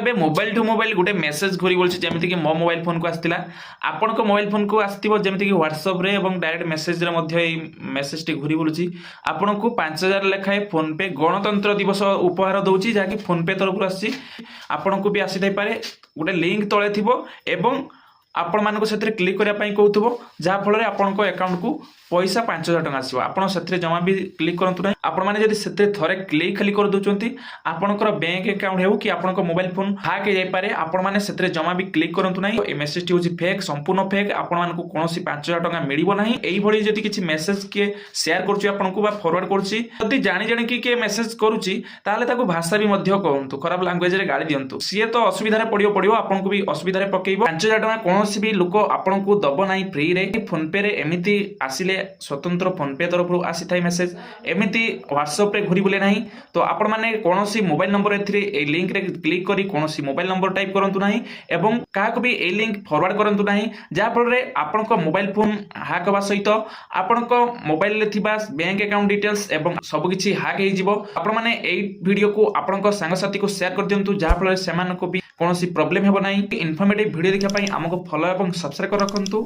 ଏବେ mobile two mobile ଗୋଟେ message ଘୁରି ବୁଲୁଛି, ଯେମିତିକି ମୋ ମୋବାଇଲ ଫୋନକୁ ଆସିଥିଲା, ଆପଣଙ୍କ ମୋବାଇଲ ଫୋନକୁ ଆସିଥିବ, ଯେମିତିକି ହ୍ୱାଟ୍ସଆପ୍ରେ ଏବଂ ଡାଇରେକ୍ଟ ମେସେଜରେ ମଧ୍ୟ ଏଇ ମେସେଜଟି ଘୁରି ବୁଲୁଛି। ଆପଣଙ୍କୁ 5,000 ଲେଖାଏଁ ଫୋନ୍ପେ ଗଣତନ୍ତ୍ର ଦିବସ ଉପହାର ଦେଉଛି, ଯାହାକି ଫୋନ୍ପେ ତରଫରୁ ଆସିଛି। ଆପଣଙ୍କୁ ବି ଆସିଥାଇପାରେ। ଗୋଟେ ଲିଙ୍କ ତଳେ ଥିବ ଏବଂ ଆପଣମାନଙ୍କୁ ସେଥିରେ କ୍ଲିକ୍ କରିବା ପାଇଁ କହୁଥିବ, ଯାହାଫଳରେ ଆପଣଙ୍କ ଆକାଉଣ୍ଟକୁ ପଇସା 5,000 ଟଙ୍କା ଆସିବ। ଆପଣ ସେଥିରେ ଜମା ବି କ୍ଲିକ୍ କରନ୍ତୁ ନାହିଁ। ଆପଣମାନେ ଯଦି ସେଥିରେ ଥରେ କ୍ଲିକ୍ ଖାଲି କରିଦେଉଛନ୍ତି, ଆପଣଙ୍କର ବ୍ୟାଙ୍କ ଆକାଉଣ୍ଟ ହେଉ କି ଆପଣଙ୍କ ମୋବାଇଲ ଫୋନ୍ ହ୍ୟାକ୍ ହେଇଯାଇପାରେ। ଆପଣମାନେ ସେଥିରେ ଜମା ବି କ୍ଲିକ୍ କରନ୍ତୁ ନାହିଁ। ଏ ମେସେଜଟି ହେଉଛି ଫେକ୍, ସମ୍ପୂର୍ଣ୍ଣ ଫେକ୍। ଆପଣମାନଙ୍କୁ କୌଣସି 5,000 ଟଙ୍କା ମିଳିବ ନାହିଁ। এইଭଳି ଯଦି କିଛି ମେସେଜ କିଏ ସେୟାର କରୁଛି ଆପଣଙ୍କୁ ବା ଫରୱାର୍ଡ କରୁଛି, ଯଦି ଜାଣି ଜାଣିକି କିଏ ମେସେଜ କରୁଛି, ତାହେଲେ ତାକୁ ଭାଷା ବି ମଧ୍ୟ କହନ୍ତୁ, ଖରାପ ଲାଙ୍ଗୁଏଜରେ ଗାଳି ଦିଅନ୍ତୁ। ସିଏ ତ ଅସୁବିଧାରେ ପଡ଼ିବ, ଆପଣଙ୍କୁ ବି ଅସୁବିଧାରେ ପକେଇବ। 5,000 ଟଙ୍କା କୌଣସି ବି ଲୋକ ଆପଣଙ୍କୁ ଦବ ନାହିଁ ଫ୍ରିରେ। ଫୋନ୍ପେରେ ଏମିତି ଆସିଲେ ସ୍ୱତନ୍ତ୍ର ଫୋନ୍ପେ ତରଫରୁ ଆସିଥାଏ ମେସେଜ, ଏମିତି ହ୍ୱାଟ୍ସଆପ୍ରେ ଘୁରି ବୁଲେ ନାହିଁ। ତ ଆପଣମାନେ କୌଣସି ମୋବାଇଲ ନମ୍ବର ଏଥିରେ এই লিঙ্করে ক্লিক করে কৌশি মোবাইল নম্বর টাইপ করতু না এবং কাহকু বি এই লিঙ্ক ফরওয়ার্ড করতু না, যাফଳରେ ଆପଣଙ୍କ ମୋବାଇଲ ଫୋନ୍ ହ୍ୟାକ୍ ହେବା ସହିତ ଆପଣଙ୍କ ମୋବାଇଲରେ ଥିବା ବ୍ୟାଙ୍କ ଆକାଉଣ୍ଟ ଡିଟେଲ୍ସ ଏବଂ ସବୁକିଛି ହ୍ୟାକ୍ ହେଇଯିବ। ଆପଣମାନେ ଏଇ ଭିଡ଼ିଓକୁ ଆପଣଙ୍କ ସାଙ୍ଗସାଥୀକୁ ସେୟାର କରିଦିଅନ୍ତୁ, ଯାହାଫଳରେ ସେମାନଙ୍କୁ ବି କୌଣସି ପ୍ରୋବ୍ଲେମ୍ ହେବ ନାହିଁ। ଇନଫର୍ମେଟିଭ୍ ଭିଡ଼ିଓ ଦେଖିବା ପାଇଁ ଆମକୁ ଫଲୋ ଏବଂ ସବସ୍କ୍ରାଇବ୍ କରି ରଖନ୍ତୁ।